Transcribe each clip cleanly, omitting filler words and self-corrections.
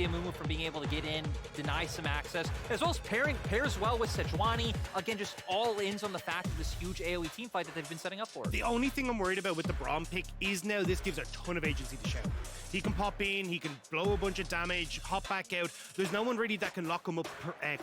Amumu from being able to get in, deny some access, as well as pairs well with Sejuani. Again, just all ins on the fact of this huge AoE team fight that they've been setting up for. The only thing I'm worried about with the Braum pick is now this gives a ton of agency to Xiao. He can pop in, he can blow a bunch of damage, hop back out. There's no one really that can lock him up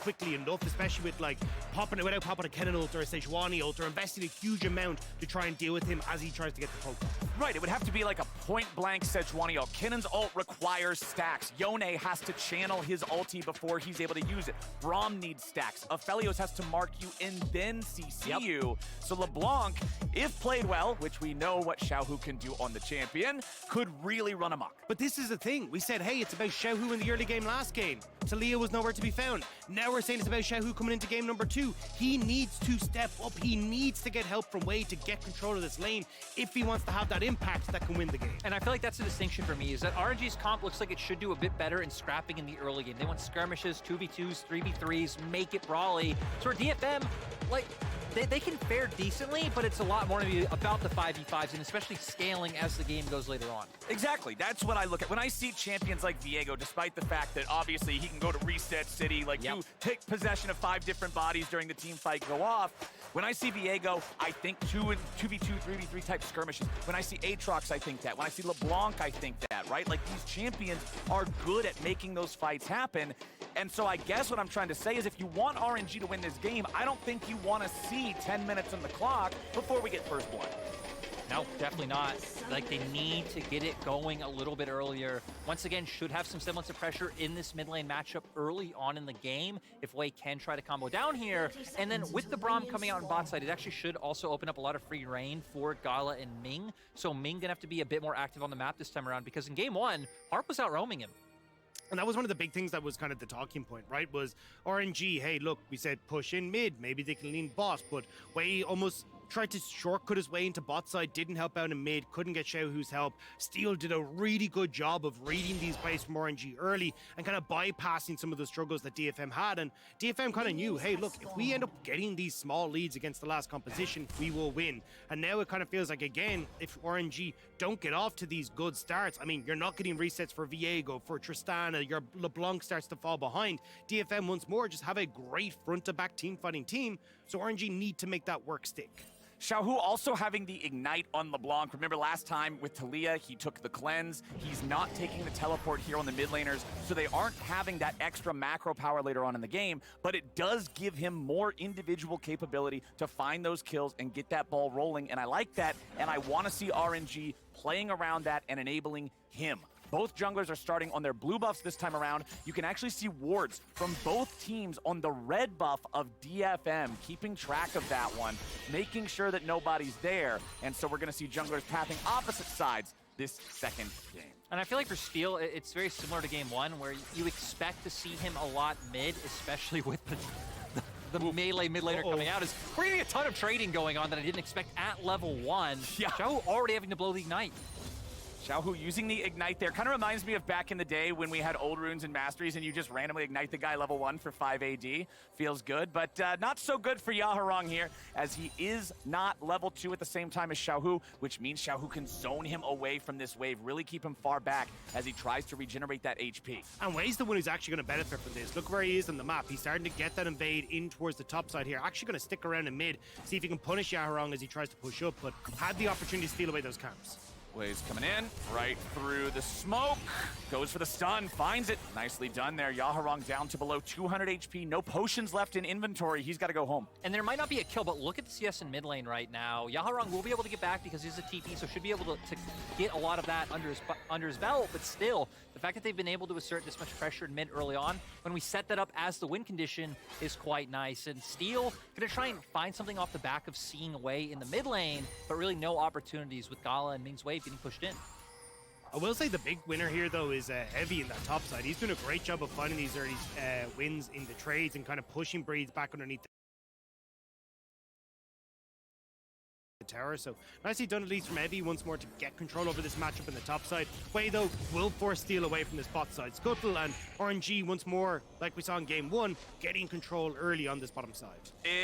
quickly enough, especially with without popping a Kennen ult or a Sejuani ult, or investing a huge amount to try and deal with him as he tries to get the poke. Right, it would have to be like a point-blank Sejuani ult. Kennen's ult requires stacks. Yone has to channel his ulti before he's able to use it. Braum needs stacks. Aphelios has to mark you and then CC you. So LeBlanc, if played well, which we know what Xiaohu can do on the champion, could really run amok. But this is the thing. We said, hey, it's about Xiaohu in the early game last game. Talia was nowhere to be found. Now we're saying it's about Xiaohu coming into game number 2. He needs to step up. He needs to get help from Wade to get control of this lane if he wants to have that impact that can win the game. And I feel like that's the distinction for me, is that RNG's comp looks like it should do a bit better in scrapping in the early game. They want skirmishes, 2v2s, 3v3s, make it brawly. So for DFM, they can fare decently, but it's a lot more to be about the 5v5s and especially scaling as the game goes later on. Exactly. That's what I look at. When I see champions like Viego, despite the fact that obviously he can go to Reset City, you take possession of 5 different bodies during the team fight, go off. When I see Viego, I think 2v2, 3v3 type skirmishes. When I see Aatrox, I think that. When I see LeBlanc, I think that, right? These champions are good at making those fights happen. And so I guess what I'm trying to say is if you want RNG to win this game, I don't think you want to see 10 minutes on the clock before we get first blood. No, definitely not. They need to get it going a little bit earlier. Once again, should have some semblance of pressure in this mid lane matchup early on in the game if Wei can try to combo down here. And then with the Braum coming out on bot side, it actually should also open up a lot of free reign for Gala and Ming. So Ming gonna have to be a bit more active on the map this time around, because in game 1, Harp was out roaming him. And that was one of the big things that was kind of the talking point, right? Was RNG, hey, look, we said push in mid, maybe they can lean bot, but Wei almost tried to shortcut his way into bot side, didn't help out in mid, couldn't get Xiaohu's help. Steel did a really good job of reading these plays from RNG early and kind of bypassing some of the struggles that DFM had. And DFM kind of knew, hey, look, if we end up getting these small leads against the last composition, we will win. And now it kind of feels like, again, if RNG don't get off to these good starts, I mean, you're not getting resets for Viego, for Tristana, your LeBlanc starts to fall behind. DFM once more just have a great front-to-back team-fighting team, so RNG need to make that work stick. Xiaohu also having the Ignite on LeBlanc. Remember last time with Talia, he took the cleanse. He's not taking the teleport here on the mid laners, so they aren't having that extra macro power later on in the game, but it does give him more individual capability to find those kills and get that ball rolling, and I like that, and I want to see RNG playing around that and enabling him. Both junglers are starting on their blue buffs this time around. You can actually see wards from both teams on the red buff of DFM, keeping track of that one, making sure that nobody's there. And so we're going to see junglers pathing opposite sides this second game. And I feel like for Steel, it's very similar to game 1, where you expect to see him a lot mid, especially with the melee mid laner coming out. We're getting a ton of trading going on that I didn't expect at level 1. Yeah. Xiaohu already having to blow the Ignite. Xiaohu using the Ignite there kind of reminds me of back in the day when we had old runes and masteries and you just randomly ignite the guy level 1 for 5 AD. Feels good, but not so good for Yaharong here, as he is not level 2 at the same time as Xiaohu, which means Xiaohu can zone him away from this wave, really keep him far back as he tries to regenerate that HP. And Wei's the one who's actually going to benefit from this. Look where he is on the map. He's starting to get that invade in towards the top side here. Actually going to stick around in mid, see if he can punish Yaharong as he tries to push up, but had the opportunity to steal away those camps. Waves coming in, right through the smoke, goes for the stun, finds it. Nicely done there. Yaharong down to below 200 HP, no potions left in inventory. He's got to go home. And there might not be a kill, but look at the CS in mid lane right now. Yaharong will be able to get back because he's a TP, so should be able to get a lot of that under his belt, but still, the fact that they've been able to assert this much pressure in mid early on, when we set that up as the win condition, is quite nice. And Steel gonna try and find something off the back of seeing away in the mid lane, but really no opportunities with Gala and Ming's wave getting pushed in. I will say the big winner here, though, is Heavy in that top side. He's doing a great job of finding these early wins in the trades and kind of pushing Breeze back underneath tower. So nicely done at least from Evie once more to get control over this matchup in the top side. Wei, though, will force steal away from this bot side scuttle, and RNG once more, like we saw in game 1, getting control early on this bottom side.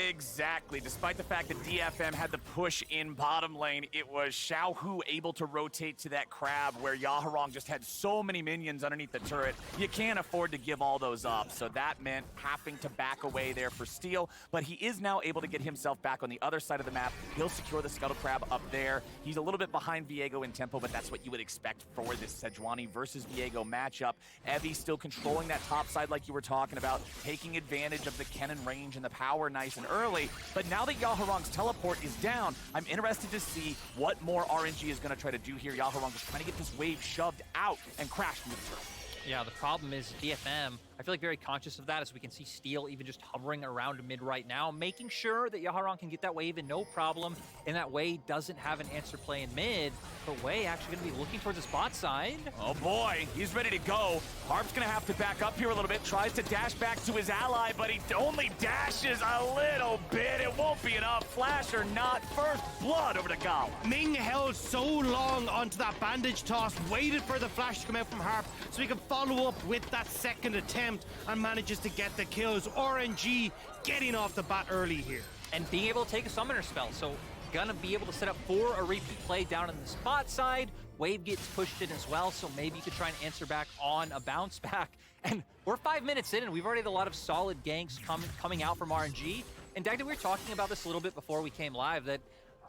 Exactly. Despite the fact that DFM had the push in bottom lane, it was Xiaohu able to rotate to that crab where Yaharong just had so many minions underneath the turret. You can't afford to give all those up, so that meant having to back away there for steal, but he is now able to get himself back on the other side of the map. He'll secure the Scuttle Crab up there. He's a little bit behind Viego in tempo, but that's what you would expect for this Sejuani versus Viego matchup. Evie still controlling that top side like you were talking about, taking advantage of the cannon range and the power nice and early, but now that Yaharong's teleport is down, I'm interested to see what more RNG is going to try to do here. Yaharong just trying to get this wave shoved out and crash into the turret. Yeah, the problem is DFM, I feel like very conscious of that, as we can see Steel even just hovering around mid right now, making sure that Yaharong can get that wave in no problem, and that Wei doesn't have an answer play in mid, but Wei actually going to be looking towards his bot side. Oh boy, he's ready to go. Harp's going to have to back up here a little bit, tries to dash back to his ally, but he only dashes a little bit. It won't be enough. Flash or not, first blood over to Gala. Ming held so long onto that bandage toss, waited for the flash to come out from Harp so he could follow up with that second attempt and manages to get the kills. RNG getting off the bat early here. And being able to take a summoner spell, so gonna be able to set up for a repeat play down in the spot side. Wave gets pushed in as well, so maybe you could try and answer back on a bounce back. And we're 5 minutes in, and we've already had a lot of solid ganks coming out from RNG. And Dagda, we were talking about this a little bit before we came live, that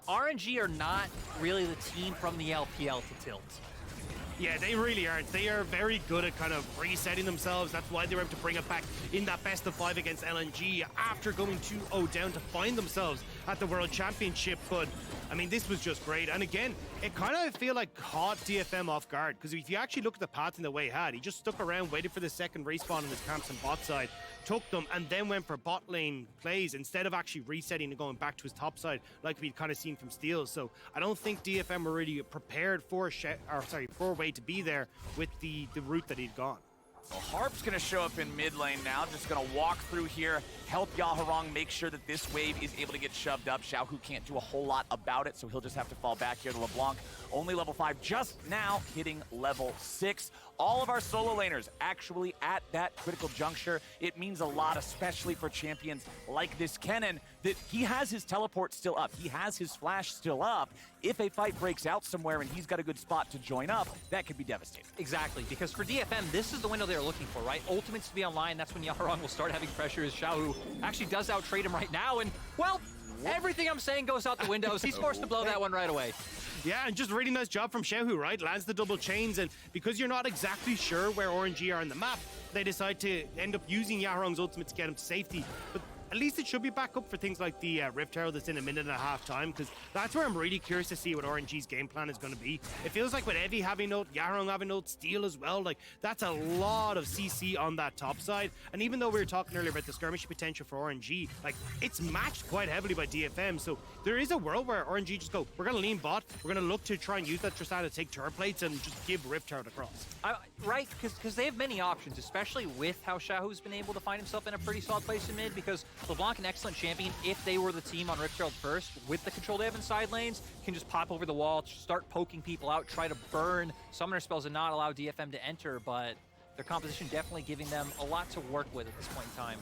RNG are not really the team from the LPL to tilt. Yeah, they really aren't. They are very good at kind of resetting themselves. That's why they were able to bring it back in that best of 5 against LNG after going 2-0 down to find themselves at the World Championship. But, I mean, this was just great. And again, it kind of, I feel like, caught DFM off guard. Because if you actually look at the pattern the way he had, he just stuck around, waited for the second respawn in his camps on bot side, took them, and then went for bot lane plays instead of actually resetting and going back to his top side like we'd kind of seen from Steel. So I don't think DFM were really prepared for Wei to be there with the route that he'd gone. Well, Harp's going to show up in mid lane now, just going to walk through here, help Yaharong make sure that this wave is able to get shoved up. Xiaohu can't do a whole lot about it, so he'll just have to fall back here to LeBlanc. Only level 5, just now hitting level 6. All of our solo laners actually at that critical juncture. It means a lot, especially for champions like this Kennen, that he has his teleport still up. He has his flash still up. If a fight breaks out somewhere and he's got a good spot to join up, that could be devastating. Exactly, because for DFM, this is the window they're looking for, right? Ultimates to be online, that's when Yaharong will start having pressure, as Xiaohu actually does out-trade him right now, and, well, everything I'm saying goes out the windows. He's forced to blow that one right away. Yeah, and just really nice job from Xiaohu, right? Lands the double chains, and because you're not exactly sure where RNG are on the map, they decide to end up using Yaharong's ultimate to get him to safety. But at least it should be back up for things like the Rift Herald that's in a minute and a half time, because that's where I'm really curious to see what RNG's game plan is going to be. It feels like with Evie having ult, Yaharong having ult, Steel as well, like that's a lot of CC on that top side. And even though we were talking earlier about the skirmish potential for RNG, like it's matched quite heavily by DFM, so there is a world where RNG just go, we're going to lean bot, we're going to look to try and use that Tristana to take turret plates and just give Rift Herald across. Right, because they have many options, especially with how Xiaohu's been able to find himself in a pretty solid place in mid, because LeBlanc, an excellent champion, if they were the team on Rift Herald first, with the control they have in side lanes, can just pop over the wall, start poking people out, try to burn summoner spells and not allow DFM to enter, but their composition definitely giving them a lot to work with at this point in time.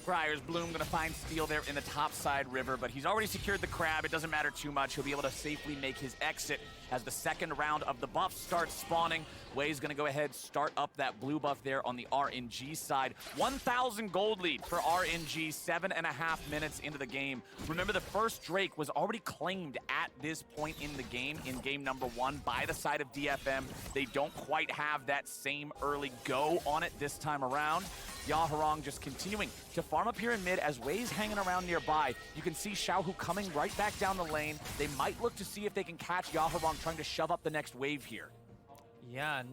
Briar's Bloom going to find Steel there in the top side river, but he's already secured the crab. It doesn't matter too much. He'll be able to safely make his exit as the second round of the buff starts spawning. Wei's going to go ahead, start up that blue buff there on the RNG side. 1,000 gold lead for RNG, 7.5 minutes into the game. Remember, the first Drake was already claimed at this point in the game, in game number 1, by the side of DFM. They don't quite have that same early go on it this time around. Yaharong just continuing to farm up here in mid as Wei's hanging around nearby. You can see Xiaohu coming right back down the lane. They might look to see if they can catch Yaharong trying to shove up the next wave here. Yeah, and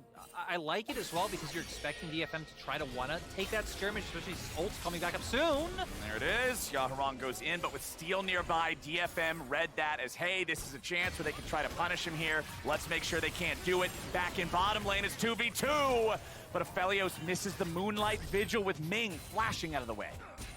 I like it as well because you're expecting DFM to try to wanna take that skirmish, especially since ult's coming back up soon. There it is. Yaharong goes in, but with Steel nearby, DFM read that as, hey, this is a chance where they can try to punish him here. Let's make sure they can't do it. Back in bottom lane is 2v2. But Aphelios misses the Moonlight Vigil with Ming flashing out of the way.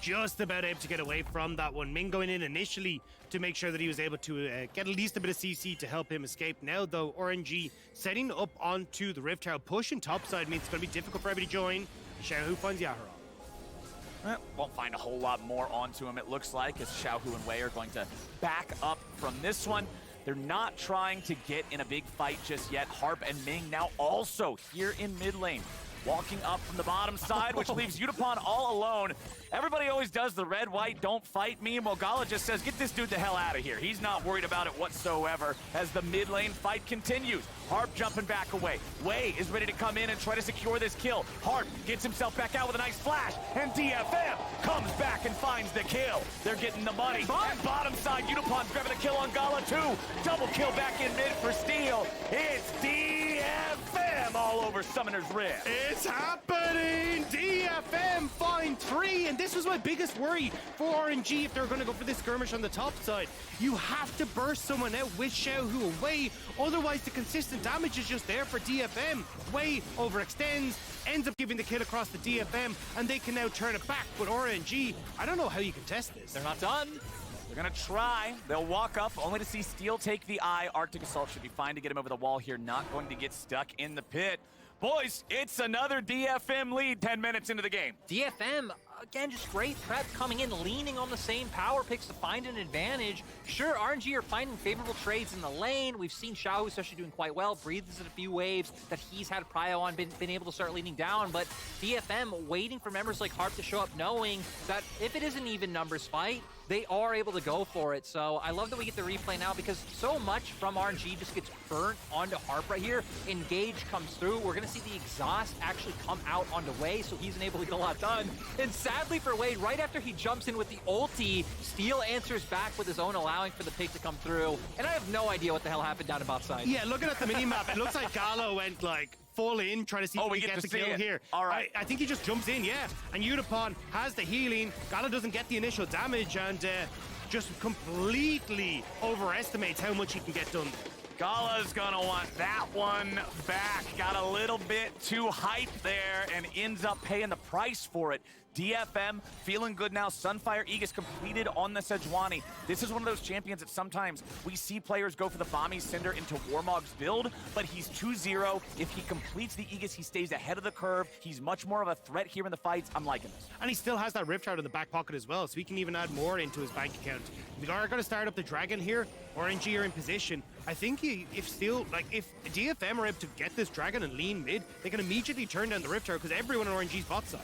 just about able to get away from that one. Ming going in initially to make sure that he was able to get at least a bit of CC to help him escape. Now, though, RNG setting up onto the Rift Tower, pushing topside means it's going to be difficult for everybody to join. Xiaohu finds Yaharong. Won't find a whole lot more onto him, it looks like, as Xiaohu and Wei are going to back up from this one. They're not trying to get in a big fight just yet. Harp and Ming now also here in mid lane, walking up from the bottom side, which leaves Yutapon all alone. Everybody always does the red, white, don't fight me. Mogala just says, get this dude the hell out of here. He's not worried about it whatsoever as the mid lane fight continues. Harp jumping back away. Wei is ready to come in and try to secure this kill. Harp gets himself back out with a nice flash, and DFM comes back and finds the kill. They're getting the money. And bottom side, Yutapon's grabbing a kill on Gala too. Double kill back in mid for Steel. It's DFM all over Summoner's Rift. It's happening! DFM find 3, and this was my biggest worry for RNG if they're going to go for this skirmish on the top side. You have to burst someone out with Xiaohu away, otherwise the consistent damage is just there for DFM. Wei overextends, ends up giving the kill across the DFM, and they can now turn it back. But RNG, I don't know how you can test this. They're not done. They're gonna try. They'll walk up only to see Steel take the eye. Arctic Assault should be fine to get him over the wall here. Not going to get stuck in the pit. Boys, it's another DFM lead 10 minutes into the game. DFM, again, just great prep coming in, leaning on the same power picks to find an advantage. Sure, RNG are finding favorable trades in the lane. We've seen Xiaohu especially doing quite well, breathes in a few waves that he's had prio on, been able to start leaning down, but DFM waiting for members like Harp to show up, knowing that if it is an even numbers fight, they are able to go for it. So I love that we get the replay now because so much from RNG just gets burnt onto Harp right here. Engage comes through. We're going to see the exhaust actually come out onto Wei, so he's able to get a lot done. And sadly for Wade, right after he jumps in with the ulti, Steel answers back with his own, allowing for the pick to come through. And I have no idea what the hell happened down the bot side. Yeah, looking at the minimap, it looks like Gala went like full in, trying to see if we he get gets to the kill see it. here. All right. I think he just jumps in, yeah. And Yutapon has the healing. Gala doesn't get the initial damage and just completely overestimates how much he can get done. Gala's gonna want that one back. Got a little bit too hyped there and ends up paying the price for it. DFM feeling good now. Sunfire Aegis completed on the Sejuani. This is one of those champions that sometimes we see players go for the Bomby Cinder into Warmog's build, but he's 2-0. If he completes the Aegis, he stays ahead of the curve. He's much more of a threat here in the fights. I'm liking this. And he still has that Rift Shroud in the back pocket as well, so he can even add more into his bank account. We are going to start up the Dragon here. RNG are in position. I think if DFM are able to get this Dragon and lean mid, they can immediately turn down the Rift Shroud because everyone on RNG's bot side.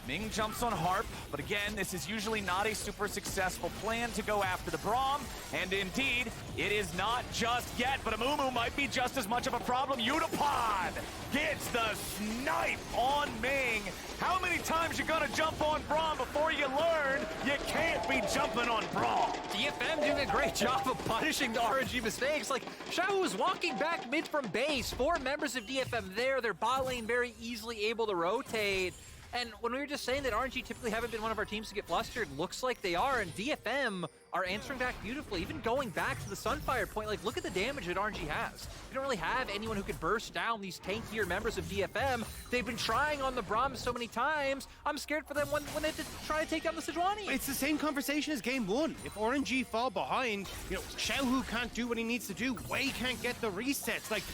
Ming jumps on Harp, but again, this is usually not a super successful plan to go after the Braum, and indeed, it is not just yet, but Amumu might be just as much of a problem. Yutapon gets the snipe on Ming. How many times you gonna jump on Braum before you learn you can't be jumping on Braum? DFM doing a great job of punishing the RNG mistakes. Like, Xiaohu was walking back mid from base. 4 members of DFM there. Their bot lane very easily able to rotate. And when we were just saying that RNG typically haven't been one of our teams to get flustered, looks like they are, and DFM are answering back beautifully. Even going back to the Sunfire point, like, look at the damage that RNG has. They don't really have anyone who could burst down these tankier members of DFM. They've been trying on the Braum so many times. I'm scared for them when they try to take down the Sejuani. It's the same conversation as game 1. If RNG fall behind, Xiaohu can't do what he needs to do. Wei can't get the resets. Like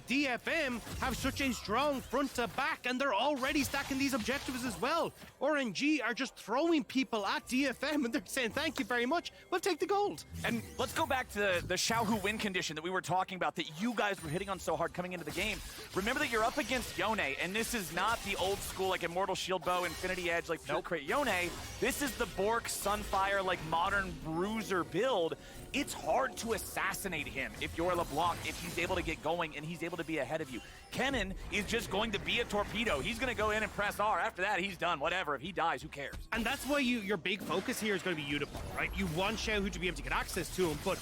DFM have such a strong front to back, and they're already stacking these objectives as well. RNG are just throwing people at DFM, and they're saying, thank you very much, we'll take the gold. And let's go back to the Xiaohu win condition that we were talking about that you guys were hitting on so hard coming into the game. Remember that you're up against Yone, and this is not the old school, like Immortal Shield Bow, Infinity Edge, like Pure Crate Yone. This is the Bork, Sunfire, like modern Bruiser build. It's hard to assassinate him if you're LeBlanc, if he's able to get going and he's able to be ahead of you. Kennen is just going to be a torpedo. He's going to go in and press R. After that, he's done. Whatever. If he dies, who cares? And that's why your big focus here is going to be Yutapon, right? You want Xiaohu to be able to get access to him, but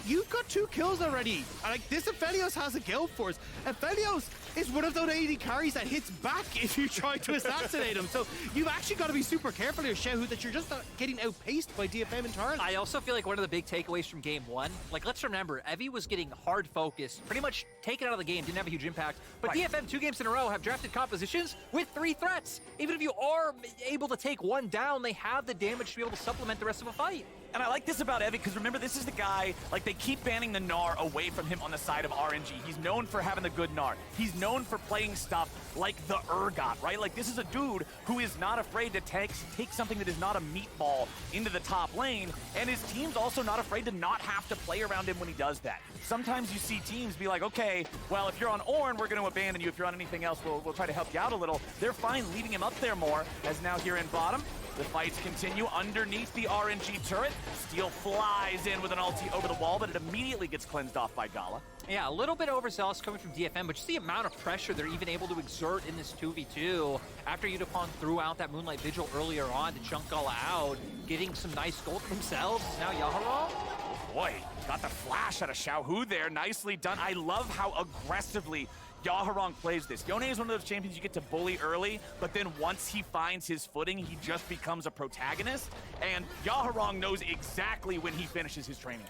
you've got 2 kills already. Like, this Aphelios has a guild force. Aphelios is one of those AD carries that hits back if you try to assassinate him. So you've actually got to be super careful here, Xiaohu, that you're just not getting outpaced by DFM entirely. I also feel like one of the big takeaways from game one, like let's remember, Evie was getting hard focused, pretty much taken out of the game, didn't have a huge impact. But Right. DFM 2 games in a row have drafted compositions with 3 threats. Even if you are able to take one down, they have the damage to be able to supplement the rest of a fight. And I like this about Evie, because remember, this is the guy, like, they keep banning the Gnar away from him on the side of RNG. He's known for having the good Gnar. He's known for playing stuff like the Urgot, right? Like, this is a dude who is not afraid to take something that is not a meatball into the top lane, and his team's also not afraid to not have to play around him when he does that. Sometimes you see teams be like, okay, well, if you're on Ornn, we're going to abandon you. If you're on anything else, we'll try to help you out a little. They're fine leaving him up there more, as now here in bottom, the fights continue underneath the RNG turret. Steel flies in with an ulti over the wall, but it immediately gets cleansed off by Gala. Yeah, a little bit overzealous coming from DFM, but just the amount of pressure they're even able to exert in this 2v2 after Yutapon threw out that Moonlight Vigil earlier on to chunk Gala out, getting some nice gold for themselves. Now Yaharong. Boy, got the flash out of Xiaohu there. Nicely done. I love how aggressively Yaharong plays this. Yone is one of those champions you get to bully early, but then once he finds his footing, he just becomes a protagonist. And Yaharong knows exactly when he finishes his training.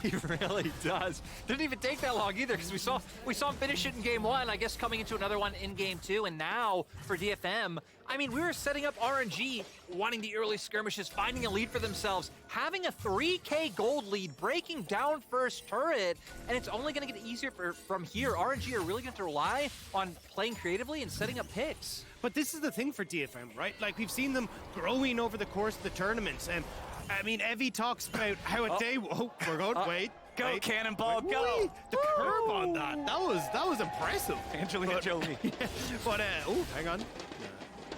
He really does. Didn't even take that long either, because we saw him finish it in game one, I guess coming into another one in game two, and now for DFM, I mean, we were setting up RNG, wanting the early skirmishes, finding a lead for themselves, having a 3K gold lead, breaking down first turret, and it's only going to get easier from here. RNG are really going to rely on playing creatively and setting up picks. But this is the thing for DFM, right? Like, we've seen them growing over the course of the tournaments. And I mean, Evie talks about how a day... Oh, we're going, wait. Go, wait. Cannonball, Wait, go! the curve on that was impressive. Angelina Jolie. But, oh, hang on.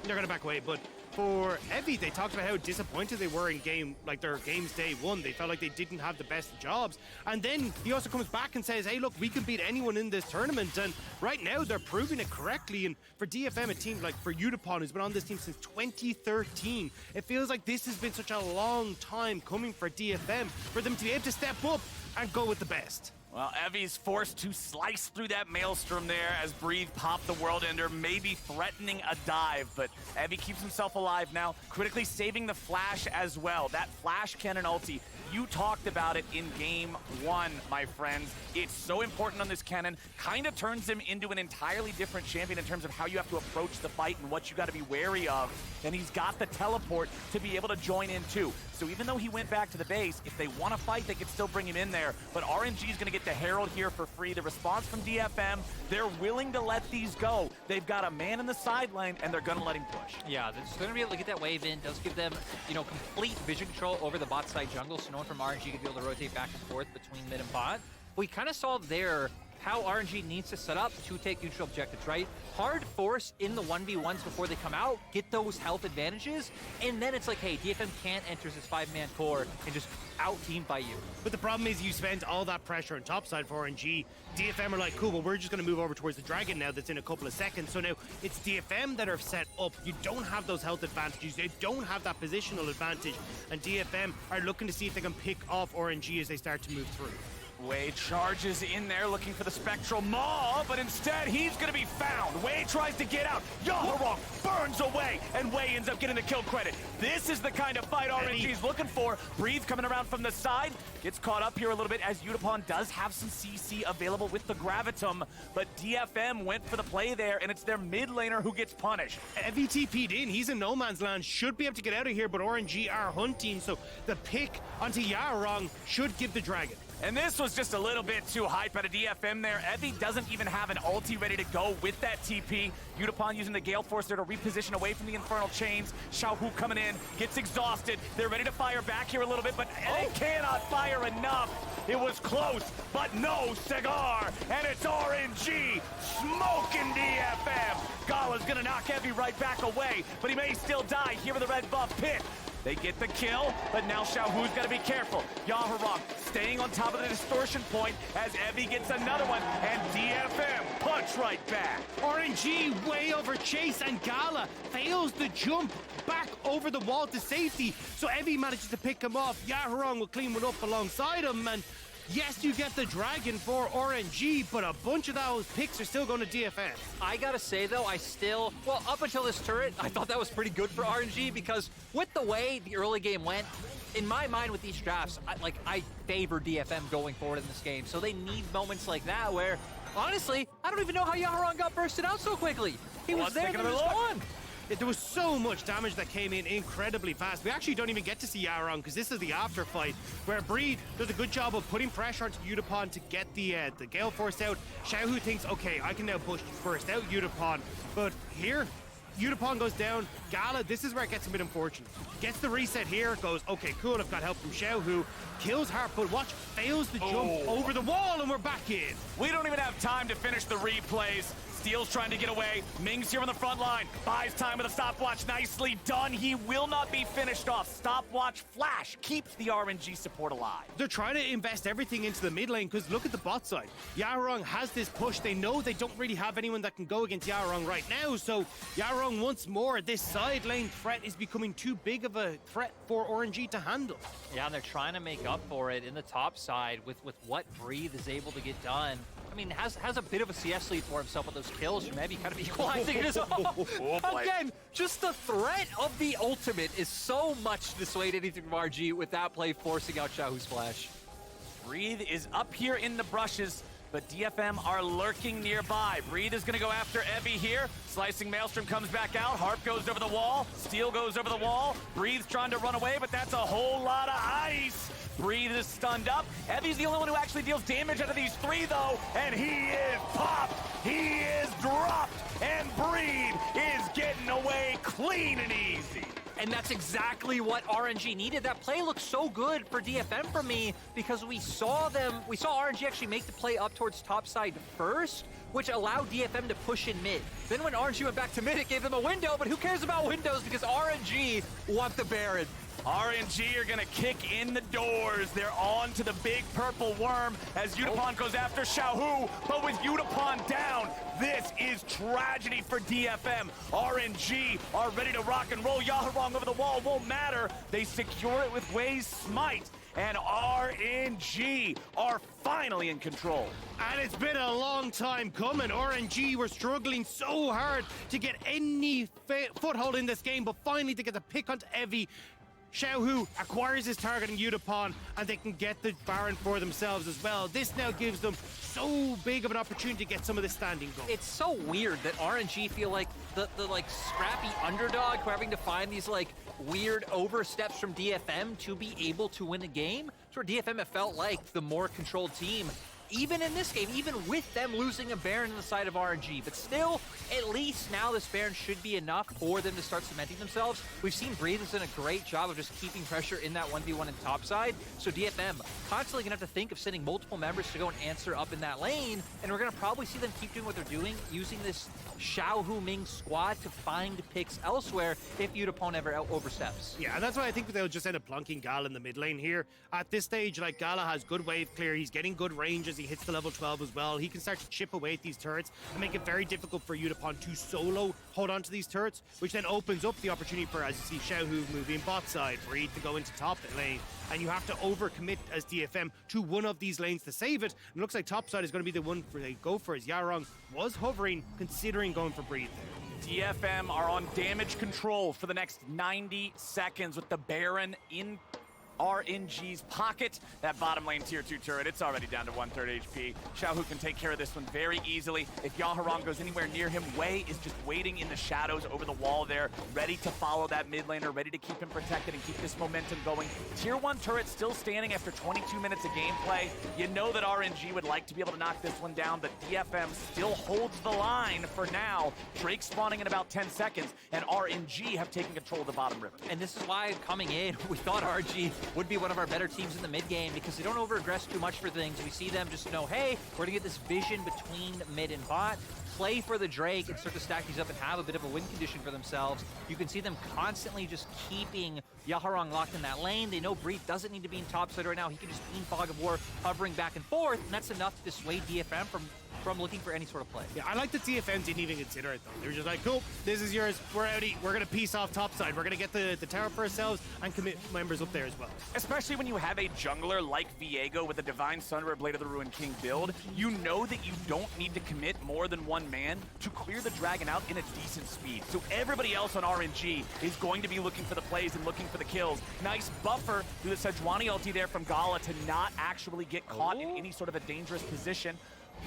They're going to back away, but for Evie, they talked about how disappointed they were in their games day one. They felt like they didn't have the best jobs. And then he also comes back and says, hey, look, we can beat anyone in this tournament. And right now, they're proving it correctly. And for DFM, a team like for Yutapon, who's been on this team since 2013, it feels like this has been such a long time coming for DFM, for them to be able to step up and go with the best. Well, Evie's forced to slice through that maelstrom there as Breathe popped the World Ender, maybe threatening a dive, but Evie keeps himself alive now, critically saving the flash as well. That flash cannon ulti, you talked about it in game one, my friends. It's so important on this cannon, kind of turns him into an entirely different champion in terms of how you have to approach the fight and what you got to be wary of. And he's got the teleport to be able to join in too. So even though he went back to the base, if they want to fight, they can still bring him in there. But RNG is going to get the Herald here for free. The response from DFM, they're willing to let these go. They've got a man in the side lane, and they're going to let him push. Yeah, they're going to be able to get that wave in. Does give them, complete vision control over the bot side jungle, so no one from RNG could be able to rotate back and forth between mid and bot. We kind of saw there how RNG needs to set up to take neutral objectives, right? Hard force in the 1v1s before they come out, get those health advantages, and then it's like, hey, DFM can't enter this 5-man core and just out-team by you. But the problem is you spend all that pressure on top side for RNG. DFM are like, cool, well, we're just going to move over towards the Dragon now that's in a couple of seconds. So now it's DFM that are set up. You don't have those health advantages. They don't have that positional advantage. And DFM are looking to see if they can pick off RNG as they start to move through. Wei charges in there looking for the Spectral Maw, but instead he's going to be found. Wei tries to get out. Yaharong burns away, and Wei ends up getting the kill credit. This is the kind of fight RNG's looking for. Breathe coming around from the side. Gets caught up here a little bit as Yutapon does have some CC available with the Gravitum, but DFM went for the play there, and it's their mid laner who gets punished. Evie TP'd in. He's in no man's land. Should be able to get out of here, but RNG are hunting, so the pick onto Yaharong should give the Dragon. And this was just a little bit too hype out of DFM there. Evie doesn't even have an ulti ready to go with that TP. Yutapon using the Gale Force there to reposition away from the Infernal Chains. Xiaohu coming in, gets exhausted. They're ready to fire back here a little bit, but they cannot fire enough. It was close, but no cigar. And it's RNG smoking DFM. Gala's gonna knock Evie right back away, but he may still die here with the red buff pit. They get the kill, but now Xiaohu's got to be careful. Yaharong staying on top of the distortion point as Evie gets another one, and DFM punch right back. RNG way over Chase, and Gala fails the jump back over the wall to safety. So Evie manages to pick him off. Yaharong will clean one up alongside him, and Yes, you get the Dragon for RNG, but a bunch of those picks are still going to DFM. I gotta say though, well, up until this turret, I thought that was pretty good for RNG because with the way the early game went, in my mind with these drafts, I favor DFM going forward in this game. So they need moments like that where, honestly, I don't even know how Yaharon got bursted out so quickly. He was there, then he was gone. There was so much damage that came in incredibly fast. We actually don't even get to see Yaron because this is the after fight where Breed does a good job of putting pressure onto Udapon to get the Gale Force out. Xiaohu thinks, okay, I can now burst out Udapon, but here, Udapon goes down. Gala, this is where it gets a bit unfortunate. Gets the reset here, goes, okay, cool, I've got help from Xiaohu. Kills Harp, but watch, fails to jump over the wall, and we're back in. We don't even have time to finish the replays. Steel's trying to get away. Ming's here on the front line. Buys time with a stopwatch. Nicely done. He will not be finished off. Stopwatch flash keeps the RNG support alive. They're trying to invest everything into the mid lane because look at the bot side. Yarong has this push. They know they don't really have anyone that can go against Yarong right now. So Yarong once more, this side lane threat is becoming too big of a threat for RNG to handle. Yeah, and they're trying to make up for it in the top side with what Breathe is able to get done. I mean, has a bit of a CS lead for himself with those kills, or maybe kind of equalizing it as well. Again, just the threat of the ultimate is so much to dissuade anything from RG with that play forcing out Xiaohu's flash. Breathe is up here in the brushes, but DFM are lurking nearby. Breathe is going to go after Evie here. Slicing Maelstrom comes back out. Harp goes over the wall. Steel goes over the wall. Breathe's trying to run away, but that's a whole lot of ice. Breathe is stunned up. Evie's the only one who actually deals damage out of these three, though, and he is popped. He is dropped, and Breathe is getting away clean and easy. And that's exactly what RNG needed. That play looked so good for DFM for me because we saw RNG actually make the play up towards top side first, which allowed DFM to push in mid. Then when RNG went back to mid, it gave them a window, but who cares about windows because RNG want the Baron. RNG are gonna kick in the doors. They're on to the big purple worm as Udapon goes after Xiaohu, but with Udapon down, this is tragedy for DFM. RNG are ready to rock and roll. Yaharong over the wall won't matter. They secure it with Wei's Smite, and RNG are finally in control. And it's been a long time coming. RNG were struggling so hard to get any foothold in this game, but finally to get the pick onto Evie. Xiaohu acquires his targeting Udapon, and they can get the Baron for themselves as well. This now gives them so big of an opportunity to get some of this standing going. It's so weird that RNG feel like the scrappy underdog who are having to find these weird oversteps from DFM to be able to win a game. It's where DFM have felt like the more controlled team. Even in this game, even with them losing a Baron on the side of RNG. But still, at least now this Baron should be enough for them to start cementing themselves. We've seen Breathe has done a great job of just keeping pressure in that 1v1 in top side. So DFM constantly gonna have to think of sending multiple members to go and answer up in that lane. And we're gonna probably see them keep doing what they're doing, using this Xiaohu Ming squad to find picks elsewhere if Udapon ever oversteps. Yeah, and that's why I think they'll just end up plunking Gala in the mid lane here. At this stage, Gala has good wave clear. He's getting good range as he hits the level 12 as well. He can start to chip away at these turrets and make it very difficult for Udapon to solo hold on to these turrets, which then opens up the opportunity for, as you see, Xiaohu moving bot side, Breed to go into top lane. And you have to overcommit as DFM to one of these lanes to save it. And it looks like top side is going to be the one they go for, as Yarong was hovering, considering going for Breed there. DFM are on damage control for the next 90 seconds with the Baron in RNG's pocket. That bottom lane tier 2 turret, it's already down to 1/3 HP. Xiaohu can take care of this one very easily. If Yaharong goes anywhere near him, Wei is just waiting in the shadows over the wall there, ready to follow that mid laner, ready to keep him protected and keep this momentum going. Tier 1 turret still standing after 22 minutes of gameplay. You know that RNG would like to be able to knock this one down, but DFM still holds the line for now. Drake spawning in about 10 seconds, and RNG have taken control of the bottom river. And this is why coming in, we thought RNG would be one of our better teams in the mid game because they don't over-aggress too much for things. We see them just know, hey, we're gonna get this vision between mid and bot, play for the Drake and start to stack these up and have a bit of a win condition for themselves. You can see them constantly just keeping Yaharong locked in that lane. They know Breed doesn't need to be in top side right now. He can just beam Fog of War hovering back and forth, and that's enough to dissuade DFM from from looking for any sort of play. Yeah, I like that DFM didn't even consider it, though. They were just like, cool, this is yours. We're outie. We're going to piece off topside. We're going to get the tower for ourselves and commit members up there as well. Especially when you have a jungler like Viego with a Divine Sunderer Blade of the Ruined King build, you know that you don't need to commit more than one man to clear the dragon out in a decent speed. So everybody else on RNG is going to be looking for the plays and looking for the kills. Nice buffer through the Sejuani ulti there from Gala to not actually get caught in any sort of a dangerous position.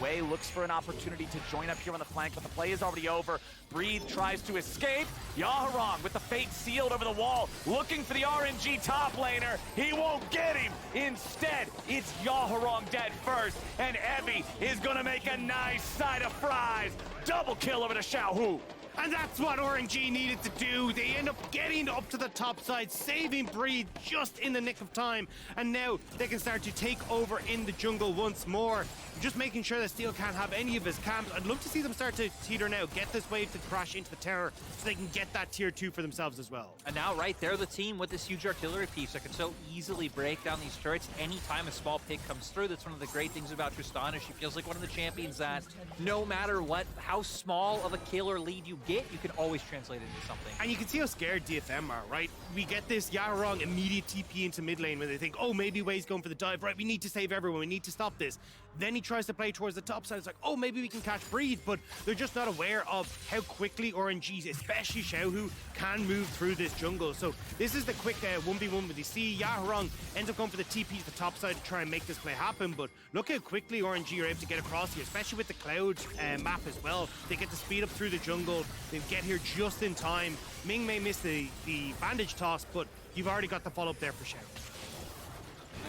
Wei looks for an opportunity to join up here on the flank, but the play is already over. Breathe tries to escape. Yaharong with the fate sealed over the wall, looking for the RNG top laner. He won't get him. Instead, it's Yaharong dead first, and Evie is gonna make a nice side of fries. Double kill over to Xiaohu. And that's what RNG needed to do. They end up getting up to the top side, saving Breathe just in the nick of time. And now they can start to take over in the jungle once more. Just making sure that Steel can't have any of his camps. I'd love to see them start to teeter now, get this wave to crash into the tower so they can get that tier 2 for themselves as well. And now, right, they're the team with this huge artillery piece that can so easily break down these turrets anytime a small pick comes through. That's one of the great things about Tristana. She feels like one of the champions that no matter what, how small of a kill or lead you get, you can always translate it into something. And you can see how scared DFM are, right? We get this Yaharong immediate TP into mid lane when they think, oh, maybe Wei's going for the dive. Right, we need to save everyone. We need to stop this. Then he tries to play towards the top side. It's like, oh, maybe we can catch Breathe, but they're just not aware of how quickly RNG, especially Xiaohu, can move through this jungle. So this is the quick 1v1 with you see Yaharong ends up going for the TP to the top side to try and make this play happen, but look how quickly RNG are able to get across here, especially with the Cloud map as well. They get to speed up through the jungle. They get here just in time. Ming may miss the bandage toss, but you've already got the follow-up there for Xiao.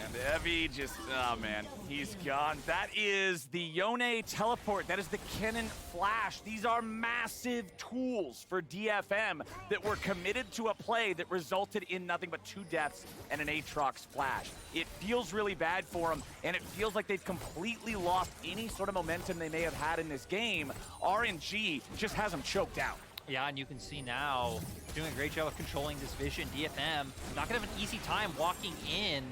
And Evie just, oh man, he's gone. That is the Yone teleport. That is the Kennen flash. These are massive tools for DFM that were committed to a play that resulted in nothing but 2 deaths and an Aatrox flash. It feels really bad for them, and it feels like they've completely lost any sort of momentum they may have had in this game. RNG just has them choked out. Yeah, and you can see now, doing a great job of controlling this vision. DFM not gonna have an easy time walking in.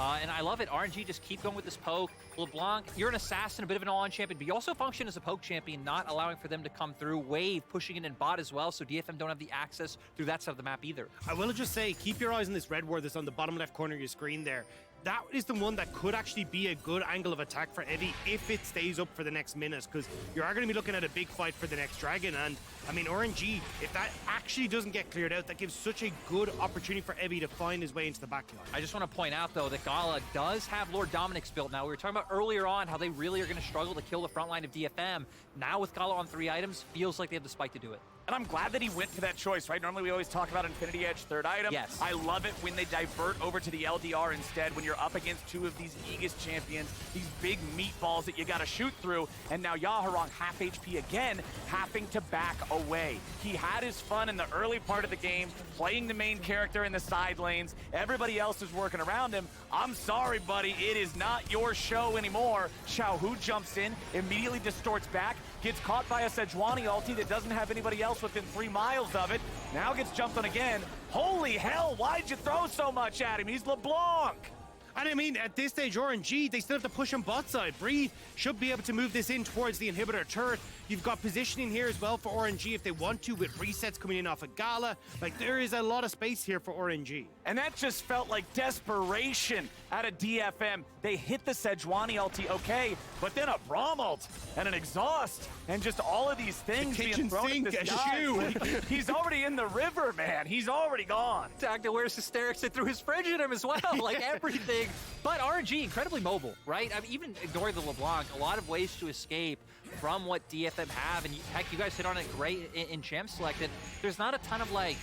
And I love it. RNG just keep going with this poke. LeBlanc, you're an assassin, a bit of an all-in champion, but you also function as a poke champion, not allowing for them to come through. Wave pushing in bot as well, so DFM don't have the access through that side of the map either. I will just say, keep your eyes on this red ward that's on the bottom left corner of your screen there. That is the one that could actually be a good angle of attack for Evie if it stays up for the next minute, because you are going to be looking at a big fight for the next dragon. And I mean, RNG, if that actually doesn't get cleared out, that gives such a good opportunity for Evie to find his way into the backline. I just want to point out, though, that Gala does have Lord Dominic's build now. We were talking about earlier on how they really are going to struggle to kill the front line of DFM. Now with Gala on 3 items, feels like they have the spike to do it. And I'm glad that he went for that choice, right? Normally we always talk about Infinity Edge, 3rd item. Yes. I love it when they divert over to the LDR instead, when you're up against 2 of these Aegis champions, these big meatballs that you gotta shoot through. And now Yaharong, half HP again, having to back away. He had his fun in the early part of the game, playing the main character in the side lanes. Everybody else is working around him. I'm sorry, buddy, it is not your show anymore. Xiaohu jumps in, immediately distorts back, gets caught by a Sejuani ulti that doesn't have anybody else within 3 miles of it. Now gets jumped on again. Holy hell, why'd you throw so much at him? He's LeBlanc. And I mean, at this stage, RNG, they still have to push on bot side. Breathe should be able to move this in towards the inhibitor turret. You've got positioning here as well for RNG if they want to, with resets coming in off of Gala. Like, there is a lot of space here for RNG. And that just felt like desperation out of DFM. They hit the Sejuani ulti, okay, but then a Braum ult and an exhaust and just all of these things being thrown at this guy. Like, he's already in the river, man. He's already gone. Dagda wears hysterics and threw his fridge at him as well, like everything. But RNG, incredibly mobile, right? I mean, even ignoring the LeBlanc, a lot of ways to escape from what DFM have. And heck, you guys hit on it great in Gem Select. And there's not a ton of like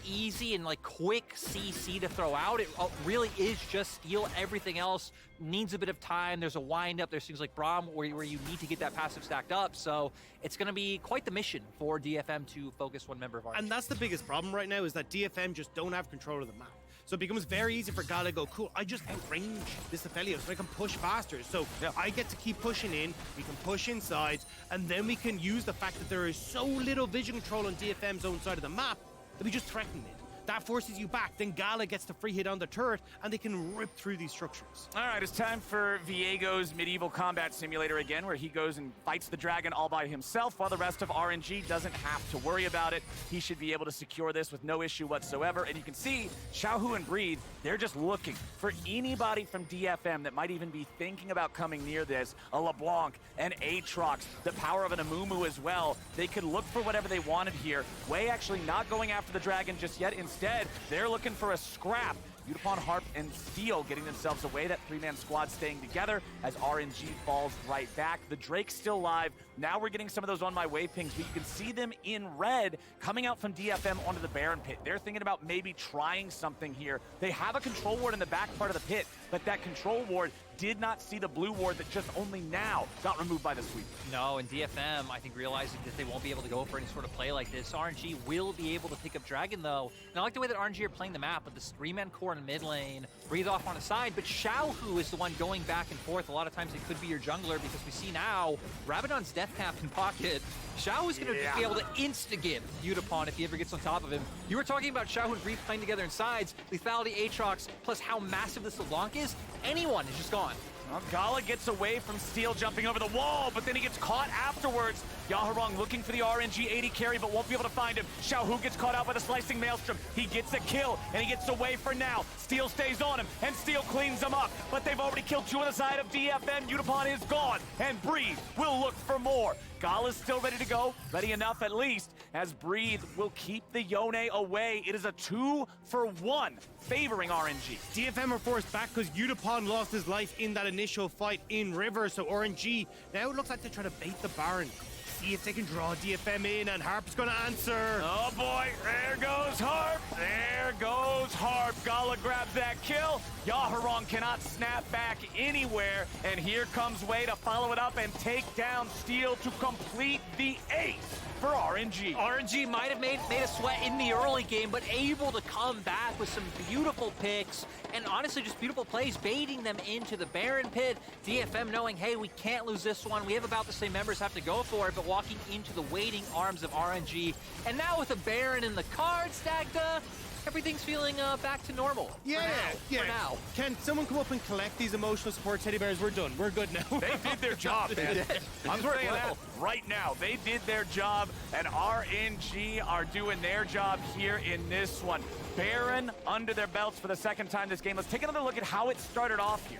easy and like quick CC to throw out. It really is just steal. Everything else needs a bit of time. There's a wind up. There's things like Braum where you need to get that passive stacked up. So it's going to be quite the mission for DFM to focus one member of RNG. And that's the biggest problem right now, is that DFM just don't have control of the map. So it becomes very easy for Gala to go, cool, I just outrange this Aphelios so I can push faster. So I get to keep pushing in, we can push inside, and then we can use the fact that there is so little vision control on DFM's own side of the map that we just threaten it. That forces you back. Then Gala gets the free hit on the turret, and they can rip through these structures. All right, it's time for Viego's medieval combat simulator again, where he goes and fights the dragon all by himself, while the rest of RNG doesn't have to worry about it. He should be able to secure this with no issue whatsoever. And you can see Xiaohu and Breed, they're just looking for anybody from DFM that might even be thinking about coming near this. A LeBlanc, an Aatrox, the power of an Amumu as well. They could look for whatever they wanted here. Wei actually not going after the dragon just yet. Instead, they're looking for a scrap. Yutapon, Harp, and Steel getting themselves away. That three-man squad staying together as RNG falls right back. The Drake's still live. Now we're getting some of those on my way pings, but you can see them in red coming out from DFM onto the Baron pit. They're thinking about maybe trying something here. They have a control ward in the back part of the pit, but that control ward did not see the blue ward that just only now got removed by the sweep. No, and DFM, I think, realizing that they won't be able to go for any sort of play like this. RNG will be able to pick up Dragon, though. And I like the way that RNG are playing the map with this three-man core in mid lane, Breathe off on a side, but Xiaohu is the one going back and forth. A lot of times it could be your jungler, because we see now Rabadon's death cap in pocket. Xiaohu is going to be able to instigate Yutapon if he ever gets on top of him. You were talking about Xiaohu and Breathe playing together in sides, lethality, Aatrox, plus how massive this LeBlanc is. Anyone is just gone. Well, Gala gets away from Steel jumping over the wall, but then he gets caught afterwards. Yaharong looking for the RNG 80 carry, but won't be able to find him. Xiaohu gets caught out by the slicing maelstrom. He gets a kill, and he gets away for now. Steel stays on him, and Steel cleans him up. But they've already killed two on the side of DFM. Yutapon is gone, and Breathe will look for more. Gala's still ready to go, ready enough at least, as Breathe will keep the Yone away. It is a 2-for-1 favoring RNG. DFM are forced back because Yutapon lost his life in that initial fight in River, so RNG, now it looks like they're trying to bait the Baron. See if they can draw DFM in, and Harp's gonna answer. Oh boy, there goes Harp. There goes Harp. Gala grabs that kill. Yaharong cannot snap back anywhere, and here comes Wei to follow it up and take down Steel to complete the ace for RNG. RNG might have made a sweat in the early game, but able to come back with some beautiful picks and honestly just beautiful plays, baiting them into the Baron pit. DFM knowing, hey, we can't lose this one. We have about the same members have to go for it, but walking into the waiting arms of RNG. And now with a Baron in the card stacked up, everything's feeling back to normal. Yeah. For now. Can someone come up and collect these emotional support teddy bears? We're done. We're good now. They did their job, man. I'm saying that right now. They did their job, and RNG are doing their job here in this one. Baron under their belts for the second time this game. Let's take another look at how it started off here.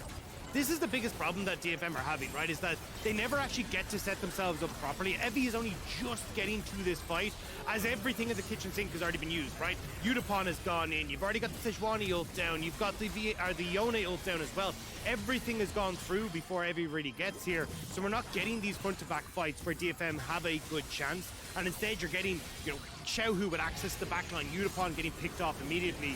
This is the biggest problem that DFM are having, right? Is that they never actually get to set themselves up properly. Evie is only just getting to this fight as everything in the kitchen sink has already been used, right? Yutapon has gone in. You've already got the Sejuani ult down. You've got the Yone ult down as well. Everything has gone through before Evie really gets here. So we're not getting these front-to-back fights where DFM have a good chance. And instead you're getting, Xiaohu with access to the backline, Yutapon getting picked off immediately.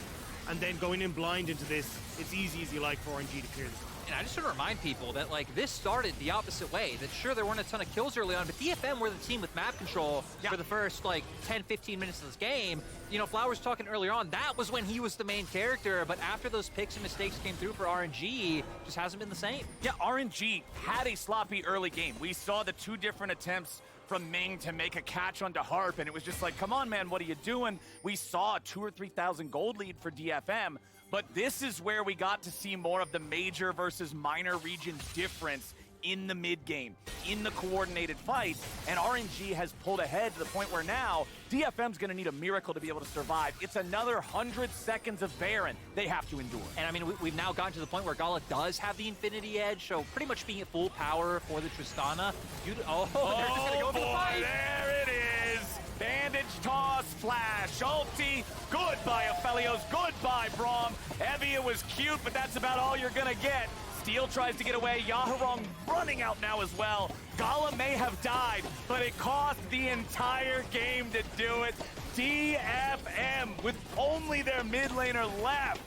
And then going in blind into this, it's easy like for RNG to clear this. And I just want to remind people that, this started the opposite way. That sure, there weren't a ton of kills early on, but DFM were the team with map control for the first, 10, 15 minutes of this game. Flowers talking earlier on, that was when he was the main character, but after those picks and mistakes came through for RNG, just hasn't been the same. Yeah, RNG had a sloppy early game. We saw the two different attempts from Ming to make a catch onto Harp, and it was just like, come on, man, what are you doing? We saw a 2,000 or 3,000 gold lead for DFM, but this is where we got to see more of the major versus minor regions difference in the mid game, in the coordinated fights, and RNG has pulled ahead to the point where now DFM's gonna need a miracle to be able to survive. It's another 100 seconds of Baron they have to endure. And I mean, we've now gotten to the point where Gala does have the Infinity Edge, so pretty much being at full power for the Tristana. They're just gonna go for the fight. There it is. Bandage toss, flash, ulti, goodbye Aphelios, goodbye Braum. Evie, it was cute, but that's about all you're gonna get. Steel tries to get away, Yaharong running out now as well. Gala may have died, but it cost the entire game to do it. DFM, with only their mid laner left,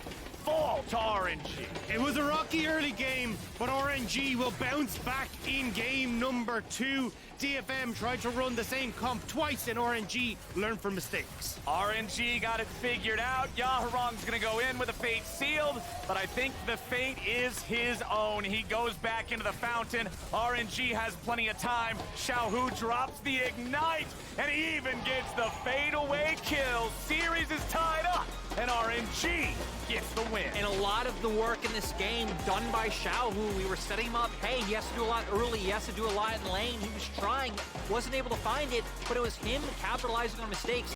fall to RNG. It was a rocky early game, but RNG will bounce back in game number 2. DFM tried to run the same comp twice, and RNG learned from mistakes. RNG got it figured out. Yaharong's gonna go in with a fate sealed, but I think the fate is his own. He goes back into the fountain. RNG has plenty of time. Xiaohu drops the ignite, and he even gets the fade away kill. Series is tied up, and RNG gets the win. And a lot of the work in this game done by Xiao, who we were setting him up. Hey, he has to do a lot early. He has to do a lot in lane. He was trying, wasn't able to find it, but it was him capitalizing on mistakes.